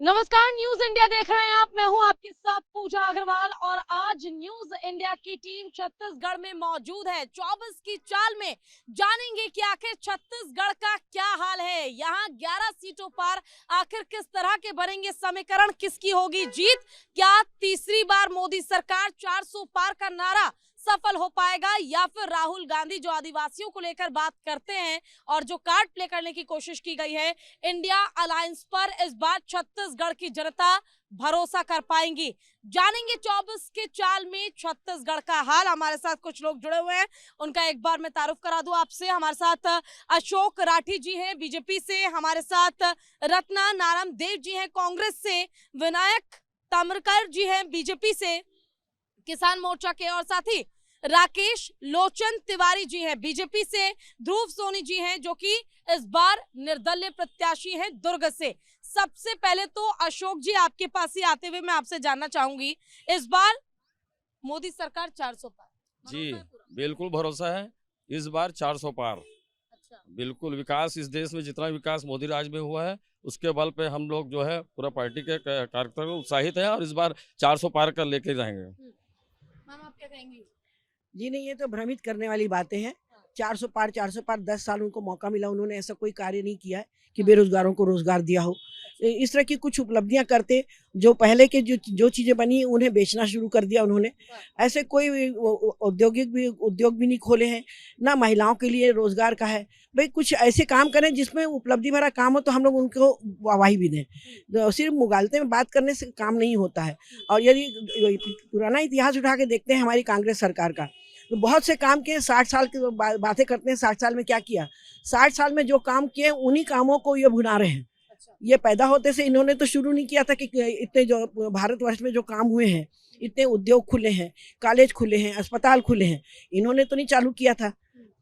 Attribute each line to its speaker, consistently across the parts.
Speaker 1: नमस्कार, news India देख रहे हैं आप। मैं हूं आपके साथ पूजा अग्रवाल और आज न्यूज इंडिया की टीम छत्तीसगढ़ में मौजूद है। 24 की चाल में जानेंगे कि आखिर छत्तीसगढ़ का क्या हाल है। यहां 11 सीटों पर आखिर किस तरह के बनेंगे समीकरण, किसकी होगी जीत, क्या तीसरी बार मोदी सरकार 400 पार का नारा सफल हो पाएगा, या फिर राहुल गांधी जो आदिवासियों को लेकर बात करते हैं और जो कार्ड प्ले करने की कोशिश की गई है इंडिया अलायंस पर, इस बार छत्तीसगढ़ की जनता भरोसा कर पाएंगी। जानेंगे 24 के चाल में छत्तीसगढ़ का हाल। हमारे साथ कुछ लोग जुड़े हुए हैं, उनका एक बार मैं तारुफ करा दूं आपसे। हमारे साथ अशोक राठी जी हैं बीजेपी से, हमारे साथ रत्ना नारायण देव जी हैं कांग्रेस से, विनायक ताम्रकर जी हैं बीजेपी से किसान मोर्चा के, और साथ ही राकेश लोचन तिवारी जी हैं बीजेपी से, ध्रुव सोनी जी हैं जो कि इस बार निर्दलीय प्रत्याशी हैं दुर्ग से। सबसे पहले तो अशोक जी आपके पास ही आते हुए मैं आपसे जानना चाहूंगी, इस बार मोदी सरकार 400 पार,
Speaker 2: जी
Speaker 1: भरोसा है पूरा?
Speaker 2: बिल्कुल भरोसा है। इस बार 400 पार।
Speaker 1: अच्छा,
Speaker 2: बिल्कुल विकास इस देश में जितना विकास मोदी राज में हुआ है उसके बल पे हम लोग जो है पूरा पार्टी के कार्यकर्ता उत्साहित हैं और इस बार 400 पार कर लेके जाएंगे।
Speaker 1: मैम आप क्या कहेंगी?
Speaker 3: जी नहीं, ये तो भ्रमित करने वाली बातें हैं। 400 पार 400 पार 10 साल उनको मौका मिला, उन्होंने ऐसा कोई कार्य नहीं किया है कि बेरोजगारों को रोजगार दिया हो। इस तरह की कुछ उपलब्धियां करते, जो पहले के जो चीजें बनी उन्हें बेचना शुरू कर दिया उन्होंने। ऐसे कोई उद्योग भी नहीं खोले हैं, ना महिलाओं के लिए रोजगार का है। भाई कुछ ऐसे काम करें जिसमें उपलब्धि भरा काम हो तो हम लोग उनको वाहवाही भी दें। तो सिर्फ मुगालते में बात करने से काम नहीं होता है। और यदि पुराना इतिहास उठा के देखते हैं हमारी कांग्रेस सरकार का, तो बहुत से काम किए। 60 साल की बातें करते हैं, 60 साल में क्या किया। 60 साल में जो काम किए उन्हीं कामों को ये भुना रहे हैं। ये पैदा होते से इन्होंने तो शुरू नहीं किया था कि इतने जो भारतवर्ष में जो काम हुए हैं, इतने उद्योग खुले हैं, कॉलेज खुले हैं, अस्पताल खुले हैं, इन्होंने तो नहीं चालू किया था।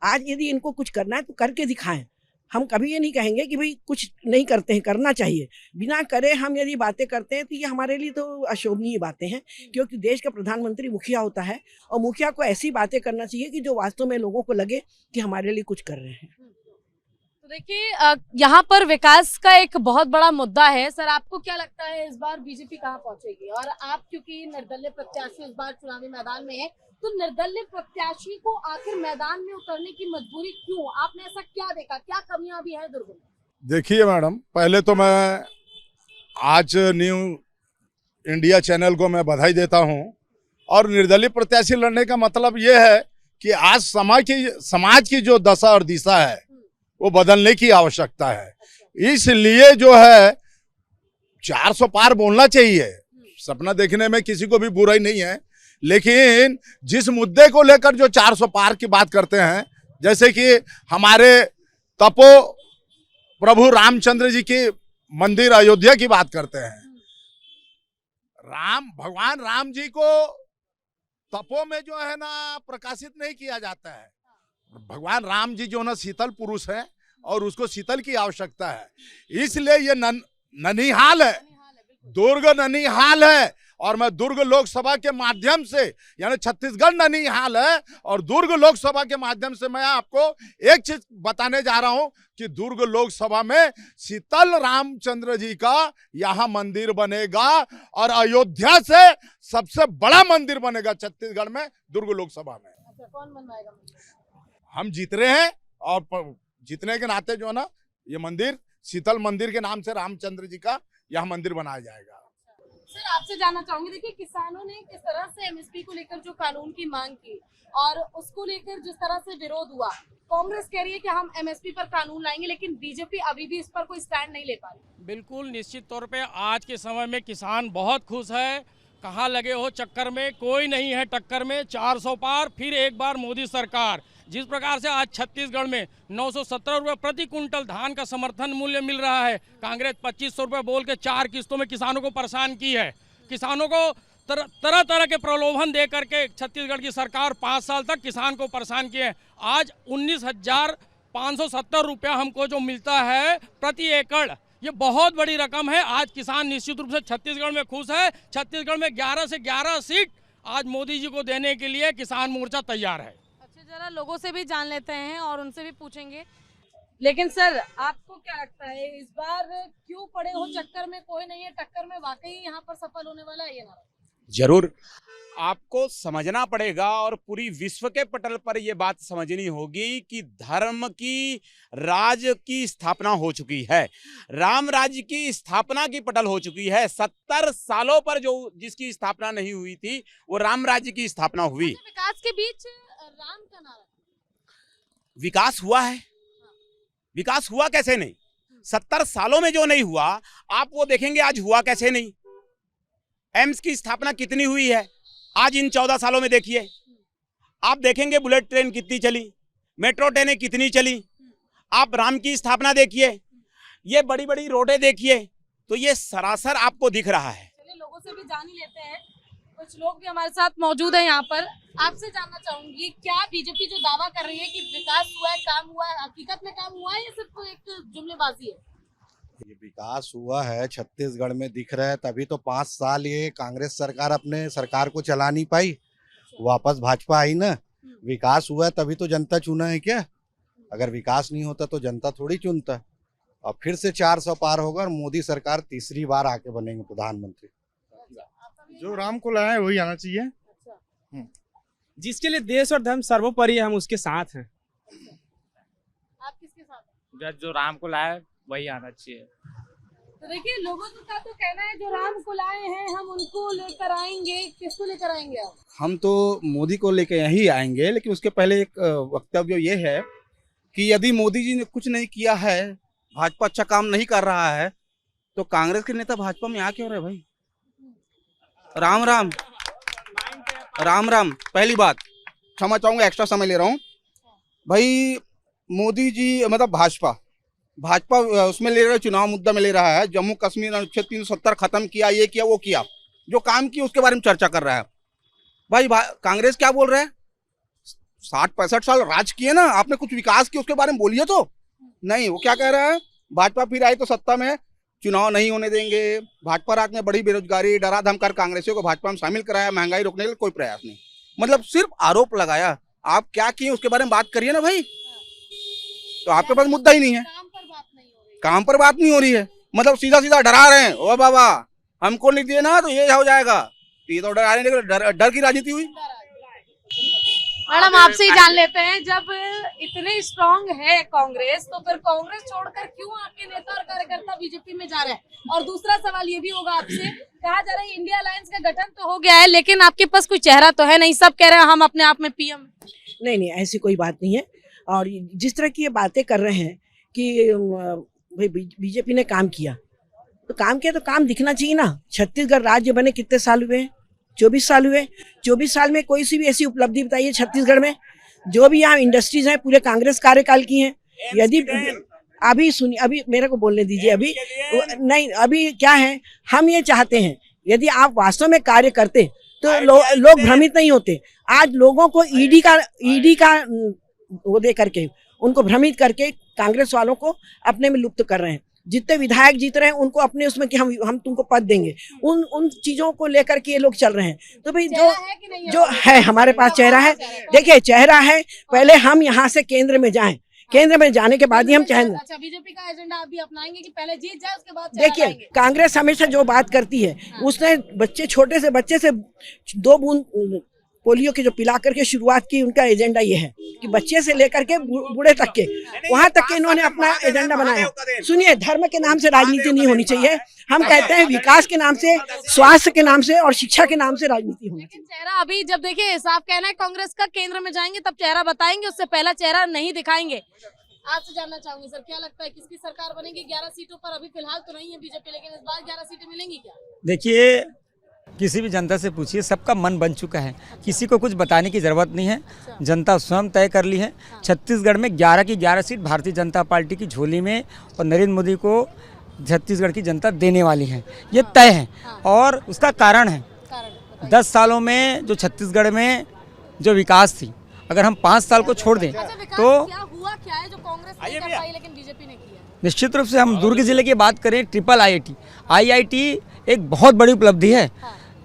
Speaker 3: आज यदि इनको कुछ करना है तो करके दिखाएं। हम कभी ये नहीं कहेंगे कि भाई कुछ नहीं करते हैं, करना चाहिए। बिना करे हम यदि बातें करते हैं तो ये हमारे लिए तो अशोभनीय बातें हैं, क्योंकि देश का प्रधानमंत्री मुखिया होता है और मुखिया को ऐसी बातें करना चाहिए कि जो वास्तव में लोगों को लगे कि हमारे लिए कुछ कर रहे हैं।
Speaker 1: तो देखिए, यहाँ पर विकास का एक बहुत बड़ा मुद्दा है। सर आपको क्या लगता है इस बार बीजेपी कहाँ पहुंचेगी? और आप क्योंकि निर्दलीय प्रत्याशी इस बार चुनावी मैदान में है, तो निर्दलीय प्रत्याशी को आखिर मैदान में उतरने की मजबूरी क्यों? आपने ऐसा क्या देखा, क्या कमियां भी है दुर्ग में?
Speaker 4: देखिए मैडम, पहले तो मैं आज न्यू इंडिया चैनल को मैं बधाई देता हूं। और निर्दलीय प्रत्याशी लड़ने का मतलब ये है कि आज समाज की जो दशा और दिशा है वो बदलने की आवश्यकता है। इसलिए जो है 400 पार बोलना चाहिए। सपना देखने में किसी को भी बुराई नहीं है, लेकिन जिस मुद्दे को लेकर जो 400 पार की बात करते हैं, जैसे कि हमारे तपो प्रभु रामचंद्र जी की मंदिर अयोध्या की बात करते हैं। भगवान राम जी को तपो में जो है ना प्रकाशित नहीं किया जाता है। भगवान राम जी जो ना शीतल पुरुष है और उसको शीतल की आवश्यकता है। इसलिए ये ननिहाल है, दुर्ग ननिहाल है। और मैं दुर्ग लोकसभा के माध्यम से, यानी छत्तीसगढ़ ननिहाल है और दुर्ग लोकसभा के माध्यम से मैं आपको एक चीज बताने जा रहा हूं कि दुर्ग लोकसभा में शीतल रामचंद्र जी का यहां मंदिर बनेगा और अयोध्या से सबसे बड़ा मंदिर बनेगा छत्तीसगढ़ में, दुर्ग लोकसभा में।
Speaker 1: अच्छा, कौन बनवाएगा मंदिर?
Speaker 4: हम जीत रहे हैं और जीतने के नाते जो है ना ये मंदिर शीतल मंदिर के नाम से रामचंद्र जी का यह मंदिर बनाया जाएगा।
Speaker 1: सर आपसे जानना चाहूंगी, देखिए किसानों ने किस तरह से एमएसपी को लेकर जो कानून की मांग की और उसको लेकर जिस तरह से विरोध हुआ, कांग्रेस कह रही है कि हम एमएसपी पर कानून लाएंगे, लेकिन बीजेपी अभी भी इस पर कोई स्टैंड नहीं ले पा रही।
Speaker 5: बिल्कुल निश्चित तौर पे आज के समय में किसान बहुत खुश है। कहाँ लगे हो चक्कर में, कोई नहीं है टक्कर में। 400 पार, फिर एक बार मोदी सरकार। जिस प्रकार से आज छत्तीसगढ़ में 917 रुपये प्रति कुंटल धान का समर्थन मूल्य मिल रहा है, कांग्रेस 2500 रुपये बोल के 4 किस्तों में किसानों को परेशान की है। किसानों को तरह तरह के प्रलोभन दे करके छत्तीसगढ़ की सरकार 5 साल तक किसान को परेशान किए। आज 19,570 रुपया हमको जो मिलता है प्रति एकड़, ये बहुत बड़ी रकम है। आज किसान निश्चित रूप से छत्तीसगढ़ में खुश है। छत्तीसगढ़ में 11 से 11 सीट आज मोदी जी को देने के लिए किसान मोर्चा तैयार है।
Speaker 1: अच्छा, जरा लोगों से भी जान लेते हैं और उनसे भी पूछेंगे। लेकिन सर आपको क्या लगता है इस बार क्यों पड़े हो चक्कर में, कोई नहीं है टक्कर में, वाकई यहाँ पर सफल होने वाला है ये नारा?
Speaker 6: जरूर आपको समझना पड़ेगा और पूरी विश्व के पटल पर यह बात समझनी होगी कि धर्म की राज की स्थापना हो चुकी है, राम राज्य की स्थापना की पटल हो चुकी है। 70 सालों पर जो जिसकी स्थापना नहीं हुई थी वो राम राज्य की स्थापना हुई।
Speaker 1: विकास के बीच राम का नारा,
Speaker 6: विकास हुआ है, विकास हुआ कैसे नहीं? 70 सालों में जो नहीं हुआ आप वो देखेंगे आज हुआ कैसे नहीं। एम्स की स्थापना कितनी हुई है आज इन 14 सालों में देखिए, आप देखेंगे बुलेट ट्रेन कितनी चली, मेट्रो ट्रेनें कितनी चली, आप राम की स्थापना देखिए, ये बड़ी बड़ी रोडें देखिए, तो ये सरासर आपको दिख रहा है।
Speaker 1: चलिए लोगों से भी जान ही लेते हैं, कुछ लोग भी हमारे साथ मौजूद हैं यहाँ पर। आपसे जानना चाहूंगी क्या बीजेपी जो दावा कर रही है कि विकास हुआ है, काम हुआ है, हकीकत में काम हुआ है या सिर्फ एक जुमलेबाजी है?
Speaker 7: ये विकास हुआ है छत्तीसगढ़ में दिख रहा है, तभी तो 5 साल ये कांग्रेस सरकार अपने सरकार को चला नहीं पाई, वापस भाजपा आई ना। विकास हुआ है तभी तो जनता चुना है क्या? अगर विकास नहीं होता तो जनता थोड़ी चुनता। अब फिर से 400 पार होगा और मोदी सरकार तीसरी बार आके बनेंगे प्रधानमंत्री।
Speaker 8: जो राम को लाया है वही आना चाहिए। जिसके लिए देश और धर्म सर्वोपरि है, हम उसके साथ हैं।
Speaker 1: आप किसके साथ हैं?
Speaker 9: जो राम को लाया वही आना चाहिए।
Speaker 1: तो देखिए लोगों का तो कहना है जो राम को लाए हैं हम उनको लेकर आएंगे। किसको लेकर आएंगे आप?
Speaker 10: हम तो मोदी को लेकर यही आएंगे, लेकिन उसके पहले एक वक्तव्य ये है कि यदि मोदी जी ने कुछ नहीं किया है, भाजपा अच्छा काम नहीं कर रहा है, तो कांग्रेस के नेता भाजपा में आ क्यों रहे भाई? राम राम राम राम। पहली बात क्षमा चाहूंगा, एक्स्ट्रा समय ले रहा हूँ भाई। मोदी जी मतलब भाजपा उसमें ले रहा है, चुनाव मुद्दा में ले रहा है। जम्मू कश्मीर अनुच्छेद 370 खत्म किया, ये किया वो किया, जो काम किया उसके बारे में चर्चा कर रहा है भाई। कांग्रेस क्या बोल रहा है? 60-65 साल राज किए ना आपने, कुछ विकास किया उसके बारे में बोलिए तो नहीं। वो क्या कह रहा है? भाजपा फिर आई तो सत्ता में चुनाव नहीं होने देंगे, भाजपा राज में बड़ी बेरोजगारी, डरा धमकार कांग्रेसियों को भाजपा में शामिल कराया, महंगाई रोकने के लिए कोई प्रयास नहीं, मतलब सिर्फ आरोप लगाया। आप क्या किए उसके बारे में बात करिए ना भाई। तो आपके पास मुद्दा ही नहीं है, काम पर बात नहीं हो रही है, मतलब सीधा सीधा डरा रहे हैं। ओ बाबा हमको नहीं दिए ना तो ये हो जाएगा, ये तो डर की राजनीति हुई।
Speaker 1: मैडम आपसे ही जान लेते हैं, जब इतने स्ट्रांग है कांग्रेस तो फिर कांग्रेस छोड़कर क्यों आपके नेता और कार्यकर्ता बीजेपी में जा रहे हैं? और दूसरा सवाल ये भी होगा आपसे, कहा जा रहा है इंडिया अलायंस का गठन तो हो गया है लेकिन आपके पास कोई चेहरा तो है नहीं, सब कह रहे हैं हम अपने आप में पीएम।
Speaker 3: नहीं ऐसी कोई बात नहीं है। और जिस तरह की ये बातें कर रहे हैं कि भाई बीजेपी ने काम किया, तो काम किया तो काम दिखना चाहिए ना। छत्तीसगढ़ राज्य बने कितने साल हुए हैं? 24 साल हुए। 24 साल में कोई सी भी ऐसी उपलब्धि बताइए छत्तीसगढ़ में? जो भी यहाँ इंडस्ट्रीज हैं पूरे कांग्रेस कार्यकाल की हैं। यदि अभी सुनिए, अभी मेरे को बोलने दीजिए। अभी नहीं, अभी क्या है, हम ये चाहते हैं यदि आप वास्तव में कार्य करते तो लोग भ्रमित नहीं होते। आज लोगों को ईडी का वो दे करके उनको भ्रमित करके कांग्रेस वालों को अपने में लुप्त कर रहे हैं। जितने विधायक जीत रहे हैं उनको अपने उसमें कि हम तुमको पद देंगे, उन चीजों को लेकर के ये लोग चल रहे हैं। तो भाई जो है हमारे पास चेहरा है, देखिए चेहरा है। पहले हम यहाँ से केंद्र में जाएं, केंद्र में जाने के बाद ही हम चाहेंगे।
Speaker 1: अच्छा बीजेपी का एजेंडा आप भी अपनाएंगे कि पहले जीत जाए उसके बाद?
Speaker 3: देखिए कांग्रेस हमेशा जो बात करती है, उसने छोटे से बच्चे से 2 बूंद पोलियो के जो पिला करके शुरुआत की, उनका एजेंडा ये है कि बच्चे से लेकर के बूढ़े तक के, वहां तक के इन्होंने अपना एजेंडा बनाया। सुनिए, धर्म के नाम से राजनीति नहीं होनी चाहिए। हम कहते हैं विकास के नाम से, स्वास्थ्य के नाम से और शिक्षा के नाम से राजनीति होनी चाहिए।
Speaker 1: चेहरा अभी जब देखिए साफ कहना है कांग्रेस का, केंद्र में जाएंगे तब चेहरा बताएंगे, उससे पहला चेहरा नहीं दिखाएंगे। आपसे जानना चाहूंगी सर, क्या लगता है किसकी सरकार बनेगी? 11 सीटों पर अभी फिलहाल तो नहीं है बीजेपी, लेकिन इस बार 11 सीटें मिलेंगी क्या?
Speaker 9: देखिए किसी भी जनता से पूछिए, सबका मन बन चुका है, किसी को कुछ बताने की ज़रूरत नहीं है। जनता स्वयं तय कर ली है। छत्तीसगढ़ में 11 की 11 सीट भारतीय जनता पार्टी की झोली में और नरेंद्र मोदी को छत्तीसगढ़ की जनता देने वाली है, ये तय है। और उसका कारण है 10 सालों में जो छत्तीसगढ़ में जो विकास थी, अगर हम 5 साल को छोड़ दें तो
Speaker 1: क्या है जो कांग्रेस नहीं कर पाई लेकिन बीजेपी ने किया?
Speaker 9: निश्चित रूप से हम दुर्ग जिले की बात करें, ट्रिपल IIT एक बहुत बड़ी उपलब्धि है।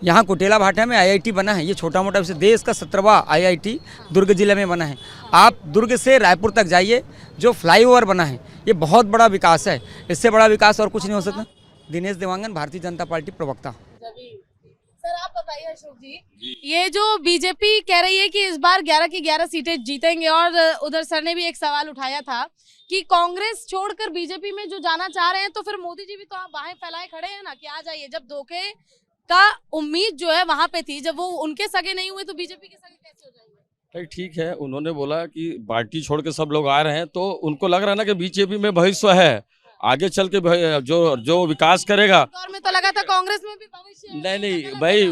Speaker 9: यहाँ कुटेला भाटा में IIT बना है, ये छोटा मोटा वैसे देश का 17वां IIT दुर्ग जिले में बना है। आप दुर्ग से रायपुर तक जाइए, जो फ्लाईओवर बना है ये बहुत बड़ा विकास है, इससे बड़ा विकास और कुछ नहीं हो सकता। दिनेश देवांगन, भारतीय जनता पार्टी प्रवक्ता।
Speaker 1: सर आप बताइए अशोक जी, ये जो बीजेपी कह रही है कि इस बार 11 की 11 सीटें जीतेंगे, और उधर सर ने भी एक सवाल उठाया था कि कांग्रेस छोड़कर बीजेपी में जो जाना चाह रहे हैं, तो फिर मोदी जी भी तो आप बाहें फैलाए खड़े हैं ना कि आ जाइए। जब धोखे का उम्मीद जो है वहां पे थी, जब वो उनके सगे नहीं हुए तो बीजेपी के सगे कैसे हो जाएंगे?
Speaker 2: ठीक है, उन्होंने बोला कि पार्टी छोड़ के सब लोग आ रहे हैं, तो उनको लग रहा है ना कि बीजेपी में भविष्य है, आगे चल के जो विकास करेगा।
Speaker 1: दौर में तो लगा था कांग्रेस में भी भविष्य है।
Speaker 2: नहीं भाई,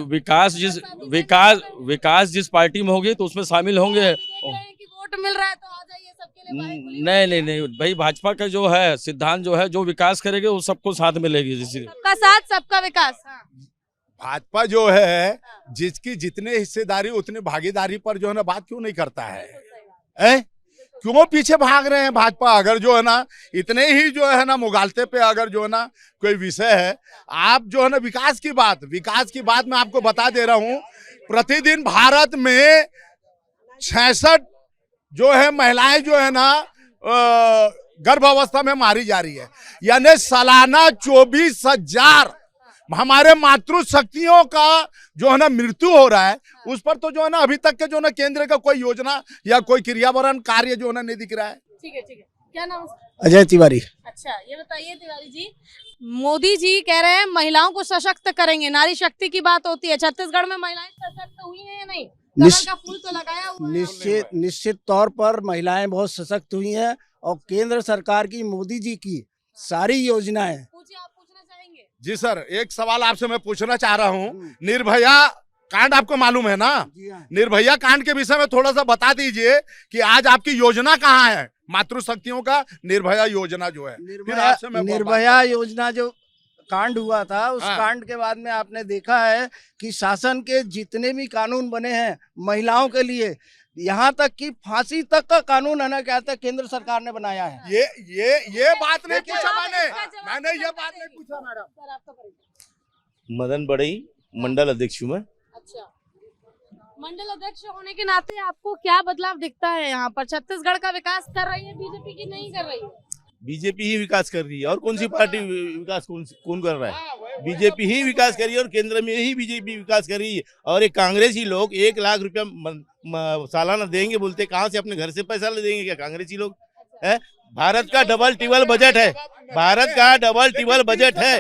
Speaker 2: विकास जिस पार्टी में होगी तो उसमें शामिल होंगे।
Speaker 1: कि वोट मिल रहा है तो आ जाइए सबके लिए बाहें खुली।
Speaker 2: नहीं भाई, भाजपा का जो है सिद्धांत जो है, जो विकास करेंगे वो सबको साथ मिलेगी। जिससे
Speaker 1: सबका साथ सबका विकास।
Speaker 4: भाजपा जो है, जिसकी जितने हिस्सेदारी उतनी भागीदारी पर जो है ना बात क्यों नहीं करता है? क्यों पीछे भाग रहे हैं भाजपा? अगर जो है ना इतने ही जो है ना मुगालते पे अगर जो है ना कोई विषय है, आप जो है ना विकास की बात मैं आपको बता दे रहा हूं, प्रतिदिन भारत में 66 जो है महिलाएं जो है ना गर्भ अवस्था में मारी जा रही है, यानी सालाना 24,000 हमारे मातृशक्तियों का जो है ना मृत्यु हो रहा है। उस पर तो जो है ना अभी तक के जो है ना केंद्र का कोई योजना या कोई क्रियान्वयन कार्य जो है ना नहीं दिख रहा है।
Speaker 1: ठीक है, क्या नाम?
Speaker 3: अजय तिवारी।
Speaker 1: अच्छा, ये बताइए तिवारी जी, मोदी जी कह रहे हैं महिलाओं को सशक्त करेंगे, नारी शक्ति की बात होती है। छत्तीसगढ़ में महिलाएं सशक्त हुई हैं या नहीं? कमल का फूल तो लगाया हुआ है।
Speaker 3: निश्चित तौर पर महिलाएं बहुत सशक्त हुई हैं, और केंद्र सरकार की, मोदी जी की सारी योजनाएं।
Speaker 1: पूछिए, आप पूछना चाहेंगे?
Speaker 4: जी सर, एक सवाल आपसे मैं पूछना चाह रहा हूँ। निर्भया कांड आपको मालूम है ना? निर्भया कांड के विषय में थोड़ा सा बता दीजिए कि आज आपकी योजना कहाँ है मातृशक्तियों का? निर्भया योजना जो है,
Speaker 3: निर्भया योजना जो कांड हुआ था, उस कांड के बाद में आपने देखा है कि शासन के जितने भी कानून बने हैं महिलाओं के लिए, यहाँ तक कि फांसी तक का कानून है ना, क्या था, केंद्र सरकार ने बनाया है।
Speaker 4: ये बात नहीं पूछा मैंने ये बात नहीं पूछा मैडम।
Speaker 11: मदन बड़ई, मंडल अध्यक्ष हूँ मैं।
Speaker 1: अच्छा, मंडल अध्यक्ष होने के नाते आपको क्या बदलाव दिखता है यहाँ पर? छत्तीसगढ़ का विकास कर रही है बीजेपी की नहीं कर रही है?
Speaker 11: बीजेपी ही विकास कर रही है, और कौन सी पार्टी विकास कौन कर रहा है? बीजेपी ही विकास कर रही है, और केंद्र में ही बीजेपी विकास कर रही है। और एक कांग्रेसी लोग 1 लाख रुपया सालाना देंगे बोलते, कहाँ से? अपने घर से पैसा ले देंगे क्या कांग्रेसी लोग? है, भारत का डबल टिबल बजट है, भारत का डबल टिबल बजट है,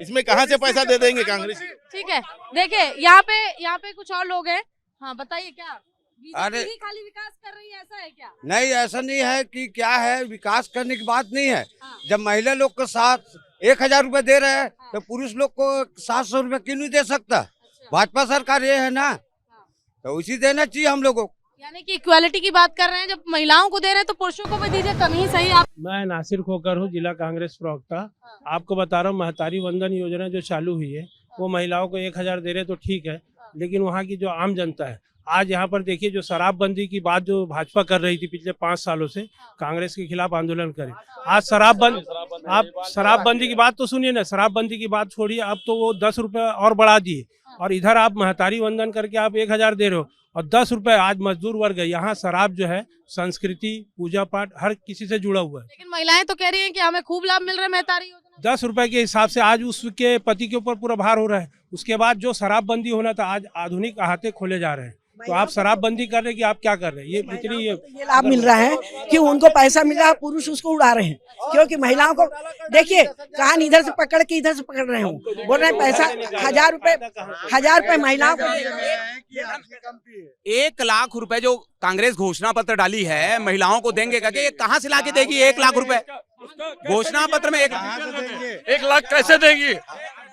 Speaker 11: इसमें कहाँ से पैसा दे देंगे कांग्रेसी?
Speaker 1: ठीक है, देखिए यहाँ पे कुछ और लोग हैं। हाँ बताइए, क्या बीजेपी ही खाली विकास कर रही है, ऐसा है क्या?
Speaker 12: नहीं, ऐसा नहीं है कि क्या है, विकास करने की बात नहीं है। जब महिला लोग को साथ 1,000 रुपए दे रहे हैं, तो पुरुष लोग को 700 रुपए क्यों नहीं दे सकता? भाजपा सरकार ये है ना, तो उसी देना चाहिए हम लोगों को।
Speaker 1: यानी कि इक्वालिटी की बात कर रहे हैं, जब महिलाओं को दे रहे हैं तो पुरुषों को भी दीजिए, कम ही सही। आप?
Speaker 8: मैं नासिर खोकर हूँ, जिला कांग्रेस प्रवक्ता। आपको बता रहा हूँ, महतारी वंदन योजना जो चालू हुई है, वो महिलाओं को 1,000 दे रहे तो ठीक है, लेकिन वहाँ की जो आम जनता है, आज यहाँ पर देखिए, जो शराबबंदी की बात जो भाजपा कर रही थी पिछले 5 सालों से, कांग्रेस के खिलाफ आंदोलन करे, आज आप शराबबंदी की बात तो सुनिए ना, शराबबंदी की बात छोड़िए, अब तो वो 10 रुपए और बढ़ा दिए, और इधर आप महतारी वंदन करके आप 1,000 दे रहे हो, और 10 रुपए आज मजदूर वर्ग है। यहाँ शराब जो है संस्कृति, पूजा पाठ हर किसी से जुड़ा हुआ है,
Speaker 1: लेकिन महिलाएं तो कह रही हैं कि हमें खूब लाभ मिल रहा है महतारी योजना।
Speaker 8: 10 रुपए के हिसाब से आज उसके पति के ऊपर पूरा भार हो रहा है। उसके बाद जो शराबबंदी होना था, आज आधुनिक अहाते खोले जा रहे हैं, तो आप शराबबंदी कर रहे हैं कि आप क्या कर रहे हैं? ये इतनी
Speaker 3: ये लाभ मिल रहा है कि उनको पैसा मिल रहा है, पुरुष उसको उड़ा रहे हैं, क्योंकि महिलाओं को देखिए, कान इधर से पकड़ के इधर से पकड़ रहे हूँ, बोल रहे हैं पैसा 1,000 रुपए महिलाओं को।
Speaker 6: 1 लाख रुपए जो कांग्रेस घोषणा पत्र डाली है महिलाओं को देंगे करके, ये कहाँ से लाके देगी 1 लाख रुपए? घोषणा पत्र में
Speaker 2: 1 लाख कैसे देंगी?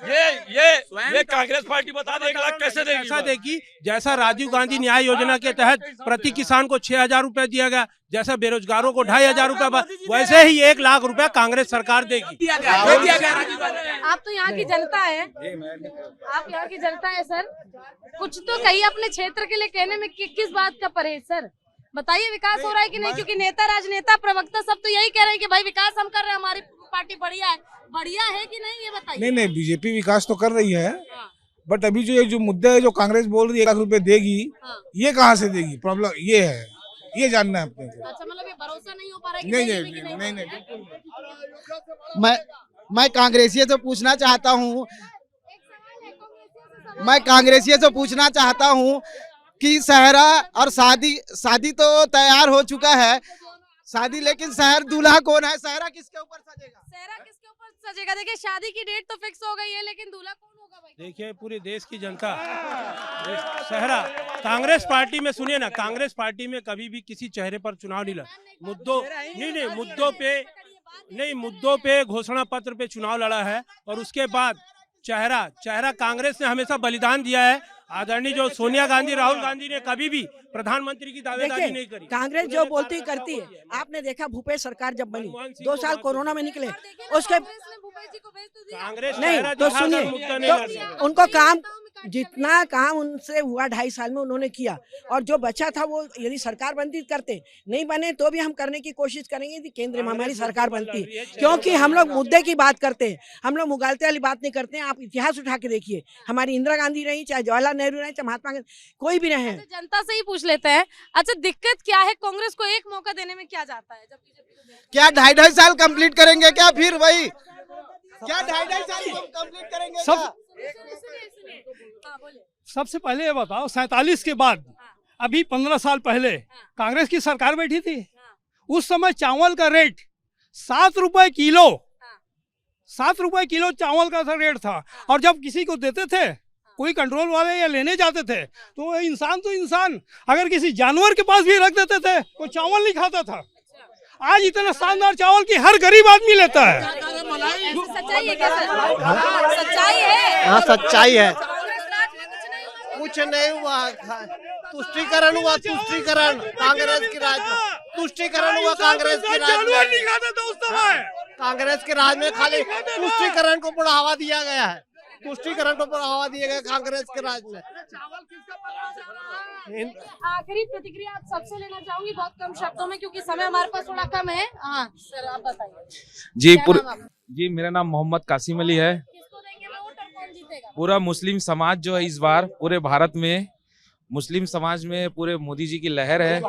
Speaker 2: ये कांग्रेस पार्टी बता दे 1 लाख कैसे देगी?
Speaker 8: ऐसा देखी, जैसा राजीव गांधी न्याय योजना के तहत प्रति किसान को 6,000 रुपए दिया गया, जैसा बेरोजगारों को 2,500 रुपए, वैसे ही 1 लाख रुपए कांग्रेस सरकार देगी।
Speaker 1: आप तो यहाँ की जनता है, आप यहाँ की जनता है सर, कुछ तो कहिए अपने क्षेत्र के लिए। कहने में किस बात का परहेज सर? बताइए, विकास हो रहा है कि नहीं? क्योंकि नेता, राजनेता, प्रवक्ता सब तो यही कह रहे हैं कि भाई विकास हम कर रहे हैं, हमारी पार्टी बढ़िया है। बढ़िया है कि नहीं, ये बताइए।
Speaker 12: नहीं, बीजेपी विकास तो कर रही है,
Speaker 13: बट अभी जो ये जो मुद्दा है, जो कांग्रेस बोल रही है 1 लाख रुपए देगी, ये कहाँ से देगी? प्रॉब्लम ये है, ये जानना है अपने को।
Speaker 1: अच्छा, मतलब ये भरोसा नहीं हो पा रहा है कि
Speaker 13: नहीं
Speaker 1: देगी
Speaker 13: नहीं
Speaker 1: कि
Speaker 13: नहीं नहीं, बिल्कुल
Speaker 12: मैं कांग्रेसियों से पूछना चाहता हूँ, मैं कांग्रेसियों से पूछना चाहता हूँ कि सहरा और शादी तो तैयार हो चुका है, शादी, लेकिन शहर दूल्हा कौन है? सहरा किसके ऊपर सजेगा?
Speaker 1: सहरा किसके ऊपर सजेगा? देखिए, शादी की डेट तो फिक्स हो गई है, लेकिन दूल्हा कौन होगा भाई?
Speaker 8: देखिए, पूरे देश की जनता सहरा कांग्रेस पार्टी में, सुनिए ना, कांग्रेस पार्टी में कभी भी किसी चेहरे पर चुनाव नहीं लड़ा। मुद्दों पे घोषणा पत्र पे चुनाव लड़ा है, और उसके बाद चेहरा कांग्रेस ने हमेशा बलिदान दिया है। आदरणीय जो सोनिया गांधी, राहुल गांधी ने कभी भी प्रधानमंत्री की दावेदारी नहीं करी।
Speaker 3: कांग्रेस जो बोलती करती है। आपने देखा भूपेश सरकार जब बनी, 2 साल कोरोना में निकले, उसके
Speaker 8: कांग्रेस
Speaker 3: नहीं तो सुनिए, तो उनको काम, जितना काम उनसे हुआ 2.5 साल में उन्होंने किया, और जो बचा था वो यदि सरकार बनती करते, नहीं बने तो भी हम करने की कोशिश करेंगे कि केंद्र में हमारी सरकार बनती, क्योंकि हम लोग मुद्दे की बात करते हैं, हम लोग मुगालते वाली बात नहीं करते हैं। आप इतिहास उठा के देखिए, हमारी इंदिरा गांधी रही, चाहे जवाहरलाल नेहरू रहे, चाहे महात्मा गांधी, कोई भी रहे।
Speaker 1: जनता से ही पूछ लेते हैं। अच्छा, दिक्कत क्या है? कांग्रेस को एक मौका देने में क्या जाता है? जब
Speaker 12: क्या 2.5 साल कंप्लीट करेंगे क्या? फिर वही क्या 2.5 साल कंप्लीट करेंगे?
Speaker 5: सबसे पहले ये बताओ, 47 के बाद अभी 15 साल पहले कांग्रेस की सरकार बैठी थी, उस समय चावल का रेट 7 रुपए किलो, 7 रुपए किलो चावल का रेट था, और जब किसी को देते थे, कोई कंट्रोल वाले या लेने जाते थे, तो इंसान अगर किसी जानवर के पास भी रख देते थे, कोई चावल नहीं खाता था। आज इतना शानदार चावल की हर गरीब आदमी लेता है।
Speaker 1: सच्चाई है क्या सर? सच्चाई है?
Speaker 12: हाँ, सच्चाई है। कुछ नहीं हुआ, तुष्टीकरण हुआ, तुष्टीकरण कांग्रेस की राज में, तुष्टीकरण हुआ कांग्रेस की राज में, कांग्रेस के राज में खाली तुष्टीकरण को बढ़ावा दिया गया है, तुष्टीकरण को बढ़ावा दिया गया कांग्रेस के राज में।
Speaker 1: आखिरी प्रतिक्रिया आप सबसे लेना चाहूंगी, बहुत कम शब्दों में, क्योंकि समय हमारे पास थोड़ा कम है। हाँ सर, आप बताइए।
Speaker 14: जी, मेरा नाम मोहम्मद कासिम अली है।
Speaker 1: किसको देंगे वोट और कौन जीतेगा?
Speaker 14: पूरा मुस्लिम समाज जो है, इस बार पूरे भारत में मुस्लिम समाज में पूरे मोदी जी की लहर है।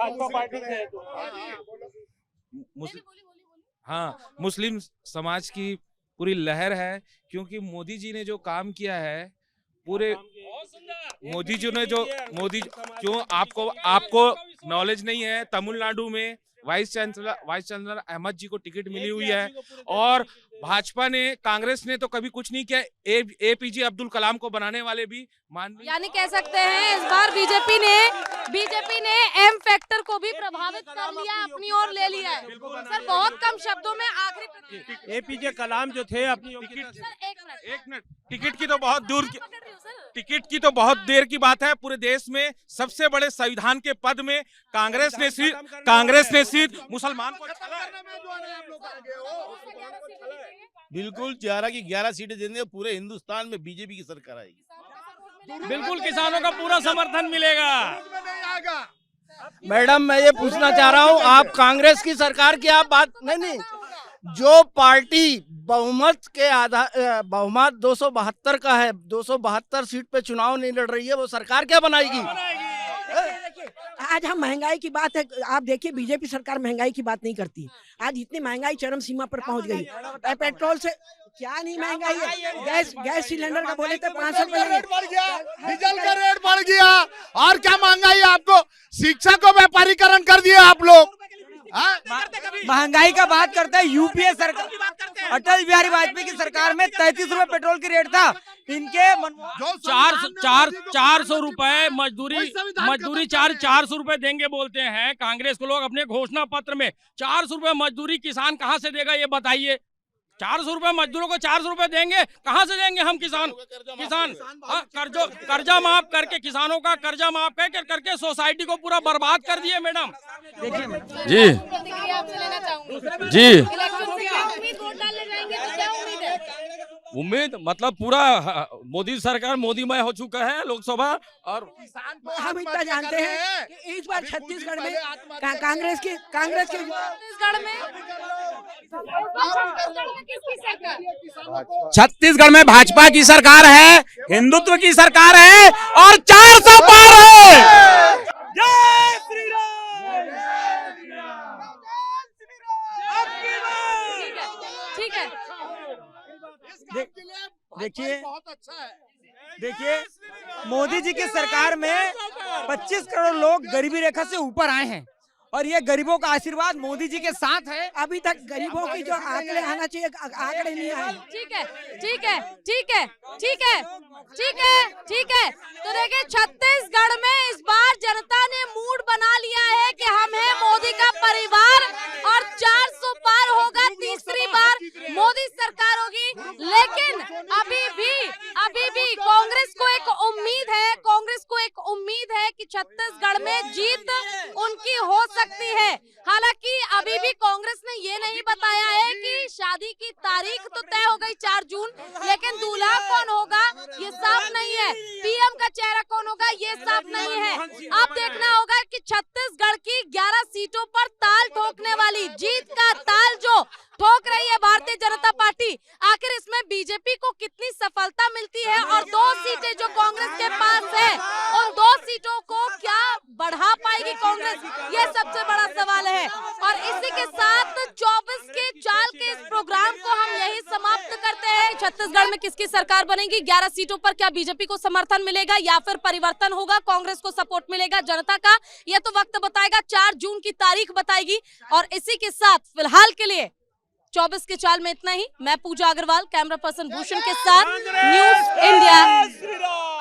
Speaker 14: हाँ, मुस्लिम समाज की पूरी लहर है, क्योंकि मोदी जी ने जो काम किया है, पूरे मोदी जी ने जो आपको नॉलेज नहीं है, तमिलनाडु में वाइस चांसलर अहमद जी को टिकट मिली हुई है, और भाजपा ने, कांग्रेस ने तो कभी कुछ नहीं किया। APJ अब्दुल कलाम को बनाने वाले भी
Speaker 1: यानी कह सकते हैं इस बार बीजेपी ने एम फैक्टर को भी प्रभावित कर लिया, अपनी ओर ले लिया है। सर, बहुत कम शब्दों में आखिरी
Speaker 8: APJ कलाम जो थे अपनी
Speaker 14: एक मिनट, टिकट की तो बहुत देर की बात है। पूरे देश में सबसे बड़े संविधान के पद में कांग्रेस ने सीट मुसलमान को,
Speaker 11: बिल्कुल 11 की 11 सीटें देंगे, पूरे हिंदुस्तान में बीजेपी की सरकार आएगी।
Speaker 5: बिल्कुल, किसानों का पूरा समर्थन मिलेगा।
Speaker 12: मैडम, मैं ये पूछना चाह रहा हूँ, आप कांग्रेस की सरकार की आप बात नहीं, जो पार्टी बहुमत 272 का है, 272 सीट पे चुनाव नहीं लड़ रही है, वो सरकार क्या बनाएगी?
Speaker 3: आज हम महंगाई की बात है, आप देखिए बीजेपी सरकार महंगाई की बात नहीं करती। आज इतनी महंगाई चरम सीमा पर पहुंच गई, पेट्रोल से क्या नहीं महंगाई है, गैस सिलेंडर का बोले थे 500
Speaker 4: रेट बढ़ गया, डीजल का रेट बढ़ गया, और क्या महंगाई है? आपको शिक्षा को व्यापारीकरण कर दिया आप लोग।
Speaker 9: महंगाई का बात करते हैं, यूपीए सरकार, अटल बिहारी वाजपेयी की सरकार में 33 रुपए पेट्रोल की रेट था। इनके
Speaker 5: 400 रुपए मजदूरी 400 रुपए देंगे बोलते हैं कांग्रेस को लोग अपने घोषणा पत्र में। 400 रुपए मजदूरी किसान कहाँ से देगा, ये बताइए? 400 रुपए मजदूरों को 400 रुपए देंगे, कहाँ से देंगे हम? किसान कर्जा माफ करके, किसानों का कर्जा माफ करके सोसाइटी को पूरा बर्बाद कर दिए। मैडम
Speaker 2: जी
Speaker 1: प्रतिक्रिया आपसे लेना चाहूंगी।
Speaker 2: जी
Speaker 1: इलेक्शन से क्या उम्मीद, वोट डालने जाएंगे तो क्या उम्मीद है?
Speaker 2: उम्मीद मतलब पूरा मोदी सरकार मोदीमय हो चुका है लोकसभा। और
Speaker 3: हम इतना जानते हैं कि इस बार छत्तीसगढ़ में कांग्रेस के
Speaker 1: छत्तीसगढ़ में किसकी सरकार?
Speaker 6: छत्तीसगढ़ में भाजपा की सरकार है, हिंदुत्व की सरकार है और 400 पार है। जय श्री
Speaker 1: ठीक है
Speaker 9: देखिए मोदी जी की सरकार में 25 करोड़ लोग गरीबी रेखा से ऊपर आए हैं और ये गरीबों का आशीर्वाद मोदी जी के साथ है।
Speaker 3: अभी तक गरीबों की जो आंकड़े आना चाहिए आंकड़े नहीं आए।
Speaker 1: ठीक है ठीक है ठीक है ठीक है ठीक है ठीक है। तो देखिए छत्तीसगढ़ में इस बार जनता ने मूड बना लिया है कि हम हैं मोदी का परिवार और 400 पार होगा, तीसरी बार मोदी सरकार होगी। लेकिन अभी भी कांग्रेस को एक उम्मीद है कि छत्तीसगढ़ में जीत उनकी हो सकती है। हालांकि अभी भी कांग्रेस ने ये नहीं बताया है कि शादी की तारीख तो तय हो गई 4 जून, लेकिन दूल्हा कौन होगा ये साफ नहीं है, पीएम का चेहरा कौन होगा ये साफ नहीं है। अब देखना होगा कि छत्तीसगढ़ की 11 सीटों पर ताल ठोकने वाली जीत का ताल जो ठोक रही है भारतीय जनता पार्टी, आखिर इसमें बीजेपी को कितनी सफलता मिलती है और 2 सीटें जो कांग्रेस के पास है उन 2 सीटों को क्या बढ़ा पाएगी कांग्रेस, ये सबसे बड़ा सवाल है। और इसी के साथ 24 के चाल के इस प्रोग्राम को हम यही समाप्त करते हैं। छत्तीसगढ़ में किसकी सरकार बनेगी, 11 सीटों पर क्या बीजेपी को समर्थन मिलेगा या फिर परिवर्तन होगा, कांग्रेस को सपोर्ट मिलेगा जनता का, यह तो वक्त बताएगा, 4 जून की तारीख बताएगी। और इसी के साथ फिलहाल के लिए 24 के चाल में इतना ही। मैं पूजा अग्रवाल, कैमरा पर्सन भूषण के साथ, न्यूज़ इंडिया।